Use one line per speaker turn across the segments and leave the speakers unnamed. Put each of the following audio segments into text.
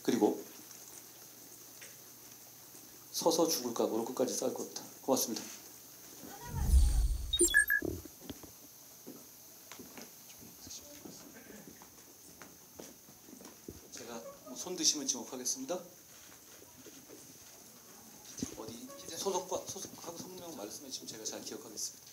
그리고 서서 죽을 각오로 끝까지 싸울 겁니다. 고맙습니다. 제가 손 드시면 지목하겠습니다. 어디 소속하고 성명 말씀해 주시면 제가 잘 기억하겠습니다.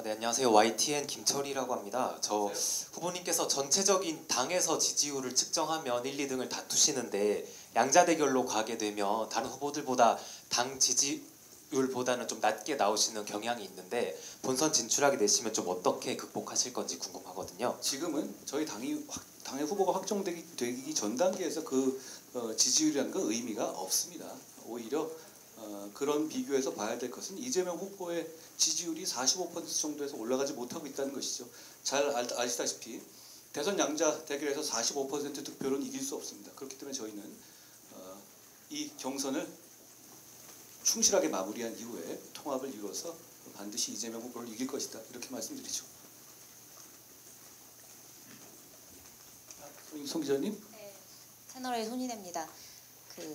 네, 안녕하세요. YTN 김철이라고 합니다. 저 후보님께서 전체적인 당에서 지지율을 측정하면 1, 2등을 다투시는데 양자 대결로 가게 되면 다른 후보들보다 당 지지율보다는 좀 낮게 나오시는 경향이 있는데 본선 진출하게 되시면 좀 어떻게 극복하실 건지 궁금하거든요.
지금은 저희 당의 후보가 확정되기 전 단계에서 그 지지율이라는 건 의미가 없습니다. 오히려 그런 비교에서 봐야 될 것은 이재명 후보의 지지율이 45% 정도에서 올라가지 못하고 있다는 것이죠. 잘 아시다시피 대선 양자 대결에서 45% 득표로는 이길 수 없습니다. 그렇기 때문에 저희는 이 경선을 충실하게 마무리한 이후에 통합을 이루어서 반드시 이재명 후보를 이길 것이다. 이렇게 말씀드리죠. 송 기자님.
네, 채널A 손인혜입니다.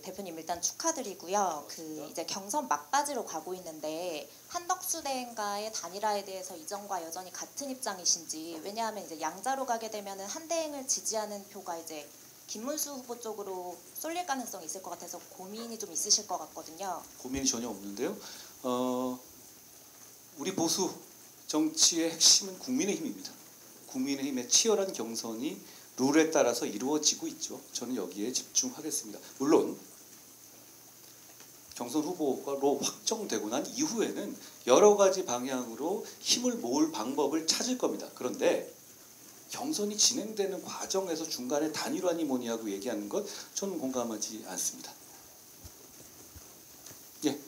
대표님 일단 축하드리고요. 이제 경선 막바지로 가고 있는데 한덕수 대행과의 단일화에 대해서 이전과 여전히 같은 입장이신지. 왜냐하면 이제 양자로 가게 되면은 한 대행을 지지하는 표가 이제 김문수 후보 쪽으로 쏠릴 가능성이 있을 것 같아서 고민이 좀 있으실 것 같거든요.
고민이 전혀 없는데요. 우리 보수 정치의 핵심은 국민의힘입니다. 국민의힘의 치열한 경선이 룰에 따라서 이루어지고 있죠. 저는 여기에 집중하겠습니다. 물론 경선 후보로 확정되고 난 이후에는 여러 가지 방향으로 힘을 모을 방법을 찾을 겁니다. 그런데 경선이 진행되는 과정에서 중간에 단일화니 뭐니 하고 얘기하는 것 저는 공감하지 않습니다. 예.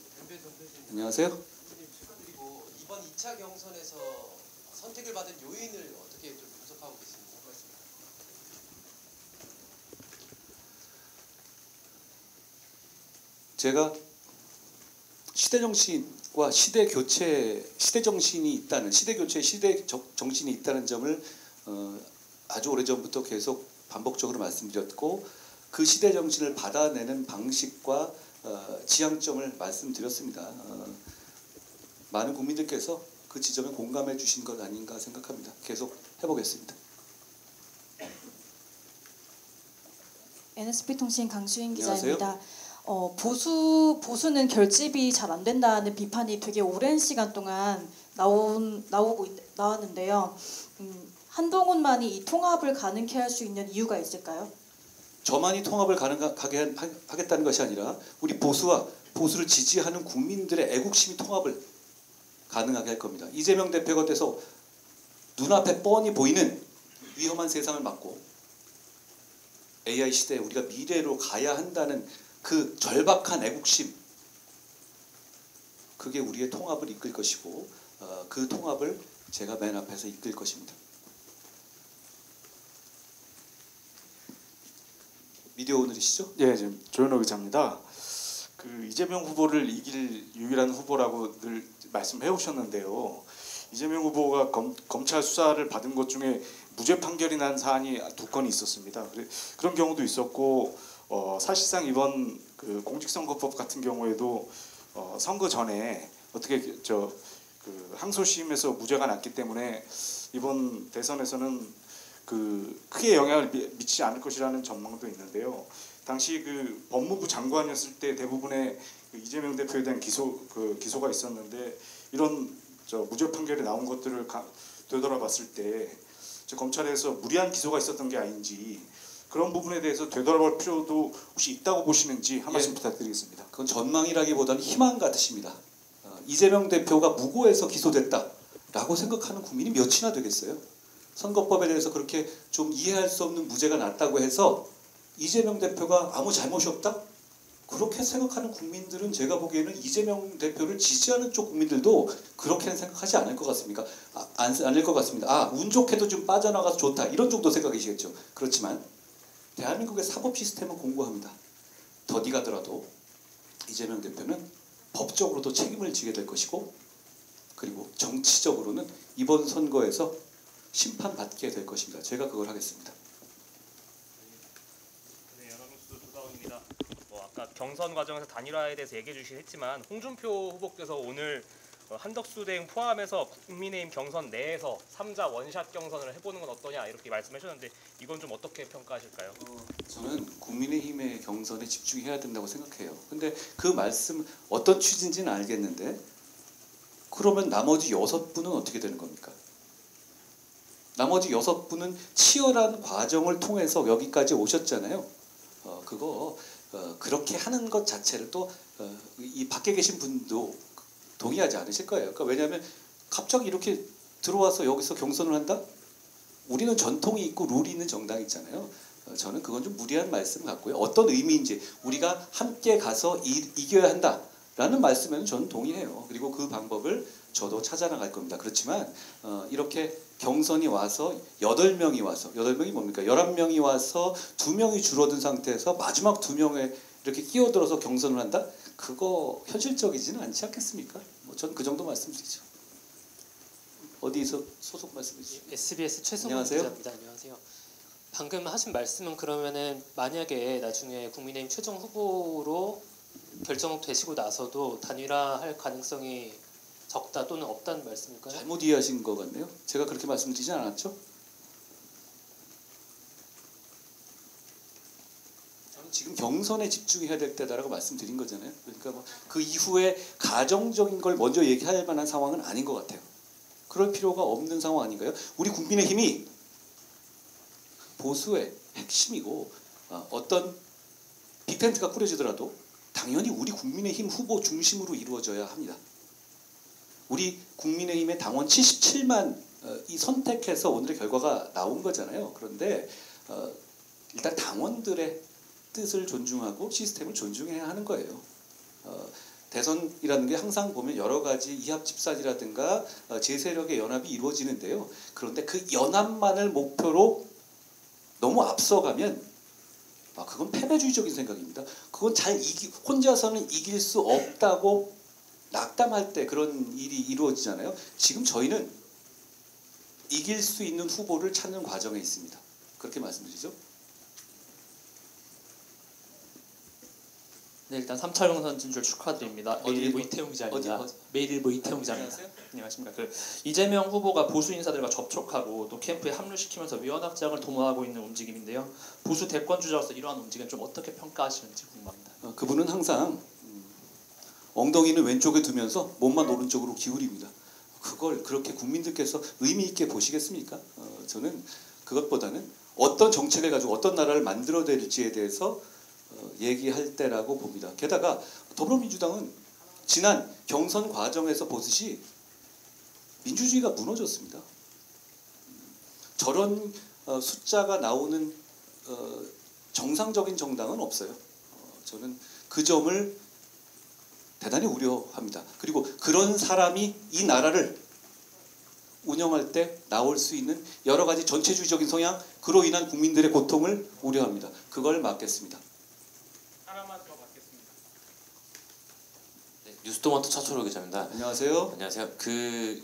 안녕하세요.
축하드리고 이번 2차 경선에서 선택을 받은 요인을 어떻게 좀 분석하고 계십니까?
제가 시대 정신과 시대 교체, 시대 정신이 있다는 시대 교체, 시대 정신이 있다는 점을 아주 오래전부터 계속 반복적으로 말씀드렸고 그 시대 정신을 받아내는 방식과 지향점을 말씀드렸습니다. 많은 국민들께서 그 지점에 공감해 주신 것 아닌가 생각합니다. 계속 해보겠습니다.
NSP통신 강수인
안녕하세요.
기자입니다. 보수는 결집이 잘 안 된다는 비판이 되게 오랜 시간 동안 나왔는데요. 한동훈만이 이 통합을 가능케 할 수 있는 이유가 있을까요?
저만이 통합을 가능하게 하겠다는 것이 아니라 우리 보수를 지지하는 국민들의 애국심이 통합을 가능하게 할 겁니다. 이재명 대표가 돼서 눈앞에 뻔히 보이는 위험한 세상을 막고 AI 시대에 우리가 미래로 가야 한다는 그 절박한 애국심, 그게 우리의 통합을 이끌 것이고 그 통합을 제가 맨 앞에서 이끌 것입니다. 미디어 오늘이시죠?
예, 지금 조현호 기자입니다. 이재명 후보를 이길 유일한 후보라고 늘 말씀해 오셨는데요. 이재명 후보가 검찰 수사를 받은 것 중에 무죄 판결이 난 사안이 2건이 있었습니다. 그런 경우도 있었고 사실상 이번 공직선거법 같은 경우에도 선거 전에 어떻게 항소심에서 무죄가 났기 때문에 이번 대선에서는 크게 영향을 미치지 않을 것이라는 전망도 있는데요. 당시 법무부 장관이었을 때 대부분의 이재명 대표에 대한 기소가 있었는데 이런 무죄 판결이 나온 것들을 되돌아봤을 때 검찰에서 무리한 기소가 있었던 게 아닌지 그런 부분에 대해서 되돌아볼 필요도 혹시 있다고 보시는지 한 말씀 부탁드리겠습니다.
그건 전망이라기보다는 희망 같으십니다. 이재명 대표가 무고해서 기소됐다라고 생각하는 국민이 몇이나 되겠어요? 선거법에 대해서 그렇게 좀 이해할 수 없는 무죄가 났다고 해서 이재명 대표가 아무 잘못이 없다? 그렇게 생각하는 국민들은 제가 보기에는 이재명 대표를 지지하는 쪽 국민들도 그렇게는 생각하지 않을 것 같습니다. 않을 것 같습니다. 운 좋게도 좀 빠져나가서 좋다. 이런 정도 생각이시겠죠. 그렇지만 대한민국의 사법 시스템은 공고합니다. 더디 가더라도 이재명 대표는 법적으로도 책임을 지게 될 것이고 그리고 정치적으로는 이번 선거에서 심판받게 될 것입니다. 제가 그걸 하겠습니다.
네, 연합뉴스 조다원입니다. 경선 과정에서 단일화에 대해서 얘기해 주시긴 했지만 홍준표 후보께서 오늘 한덕수 대행 포함해서 국민의힘 경선 내에서 3자 원샷 경선을 해보는 건 어떠냐 이렇게 말씀해 주셨는데 이건 좀 어떻게 평가하실까요?
저는 국민의힘의 경선에 집중해야 된다고 생각해요. 근데 그 말씀 어떤 취지인지는 알겠는데 그러면 나머지 6분은 어떻게 되는 겁니까? 나머지 6분은 치열한 과정을 통해서 여기까지 오셨잖아요. 그렇게 하는 것 자체를 또 이 밖에 계신 분도 동의하지 않으실 거예요. 그러니까 왜냐하면 갑자기 이렇게 들어와서 여기서 경선을 한다? 우리는 전통이 있고 룰이 있는 정당이 있잖아요. 저는 그건 좀 무리한 말씀 같고요. 어떤 의미인지 우리가 함께 가서 이겨야 한다라는 말씀에는 저는 동의해요. 그리고 그 방법을 저도 찾아나갈 겁니다. 그렇지만 이렇게 경선이 와서 8명이 와서 8명이 뭡니까? 11명이 와서 2명이 줄어든 상태에서 마지막 2명에 이렇게 끼어들어서 경선을 한다? 그거 현실적이지는 않지 않겠습니까? 저는 그 정도 말씀드리죠. 어디서 소속 말씀해 주시죠?
SBS 최성훈
안녕하세요.
기자입니다. 안녕하세요. 방금 하신 말씀은 그러면은 만약에 나중에 국민의힘 최종 후보로 결정되시고 나서도 단일화할 가능성이 적다 또는 없다는 말씀일까요?
잘못 이해하신 것 같네요. 제가 그렇게 말씀드리지 않았죠? 저는 지금 경선에 집중해야 될 때다라고 말씀드린 거잖아요. 그러니까 그 이후에 가정적인 걸 먼저 얘기할 만한 상황은 아닌 것 같아요. 그럴 필요가 없는 상황 아닌가요? 우리 국민의힘이 보수의 핵심이고 어떤 빅텐트가 꾸려지더라도 당연히 우리 국민의힘 후보 중심으로 이루어져야 합니다. 우리 국민의힘의 당원 77만 이 선택해서 오늘의 결과가 나온 거잖아요. 그런데 일단 당원들의 뜻을 존중하고 시스템을 존중해야 하는 거예요. 대선이라는 게 항상 보면 여러 가지 이합 집산이라든가 제세력의 연합이 이루어지는데요. 그런데 그 연합만을 목표로 너무 앞서가면 그건 패배주의적인 생각입니다. 그건 혼자서는 이길 수 없다고 낙담할 때 그런 일이 이루어지잖아요. 지금 저희는 이길 수 있는 후보를 찾는 과정에 있습니다. 그렇게 말씀드리죠.
네, 일단 3차 경선 진출 축하드립니다. 메일일보 이태용 기자입니다. 메일일보 이태용 기자입니다.
안녕하세요.
안녕하십니까. 이재명 후보가 보수 인사들과 접촉하고 또 캠프에 합류시키면서 위원 확장을 도모하고 있는 움직임인데요. 보수 대권 주자로서 이러한 움직임 좀 어떻게 평가하시는지 궁금합니다.
그분은 항상 엉덩이는 왼쪽에 두면서 몸만 오른쪽으로 기울입니다. 그걸 그렇게 국민들께서 의미 있게 보시겠습니까? 저는 그것보다는 어떤 정책을 가지고 어떤 나라를 만들어낼지에 대해서 얘기할 때라고 봅니다. 게다가 더불어민주당은 지난 경선 과정에서 보듯이 민주주의가 무너졌습니다. 저런 숫자가 나오는 정상적인 정당은 없어요. 저는 그 점을 대단히 우려합니다. 그리고 그런 사람이 이 나라를 운영할 때 나올 수 있는 여러 가지 전체주의적인 성향, 그로 인한 국민들의 고통을 우려합니다. 그걸 막겠습니다.
하나만 더 받겠습니다.
네, 뉴스토마토 차초로 기자입니다.
안녕하세요.
안녕하세요.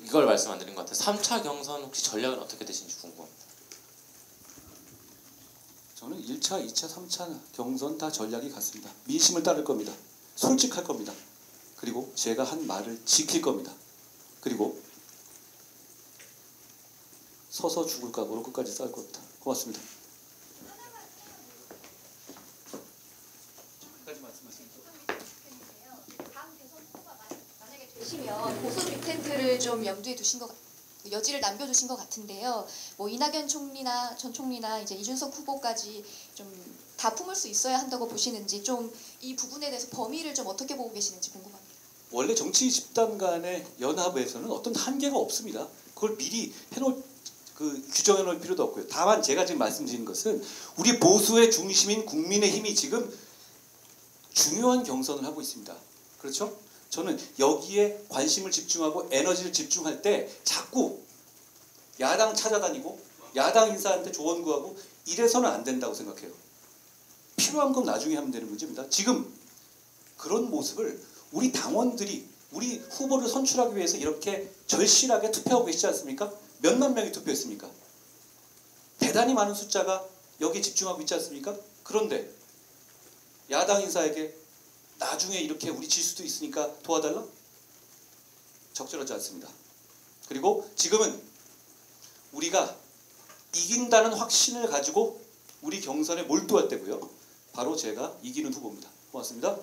이걸 말씀 안 드린 것 같아요. 3차 경선 혹시 전략은 어떻게 되시는지 궁금합니다.
저는 1차, 2차, 3차 경선 다 전략이 같습니다. 민심을 따를 겁니다. 솔직할 겁니다. 그리고 제가 한 말을 지킬 겁니다. 그리고 서서 죽을 각오로 끝까지 싸울 겁니다. 고맙습니다.
되시면 보수 빅텐트를 좀 염두에 두신 여지를 남겨두신 것 같은데요. 뭐 이낙연 총리나 전 총리나 이제 이준석 후보까지 좀 다 품을 수 있어야 한다고 보시는지 좀 이 부분에 대해서 범위를 좀 어떻게 보고 계시는지 궁금합니다.
원래 정치 집단 간의 연합에서는 어떤 한계가 없습니다. 그걸 미리 규정해 놓을 필요도 없고요. 다만 제가 지금 말씀드린 것은 우리 보수의 중심인 국민의힘이 지금 중요한 경선을 하고 있습니다. 그렇죠? 저는 여기에 관심을 집중하고 에너지를 집중할 때 자꾸 야당 찾아다니고 야당 인사한테 조언 구하고 이래서는 안 된다고 생각해요. 필요한 건 나중에 하면 되는 문제입니다. 지금 그런 모습을 우리 당원들이 우리 후보를 선출하기 위해서 이렇게 절실하게 투표하고 계시지 않습니까? 몇만 명이 투표했습니까? 대단히 많은 숫자가 여기에 집중하고 있지 않습니까? 그런데 야당 인사에게 나중에 이렇게 우리 질 수도 있으니까 도와달라? 적절하지 않습니다. 그리고 지금은 우리가 이긴다는 확신을 가지고 우리 경선에 몰두할 때고요. 바로 제가 이기는 후보입니다. 고맙습니다.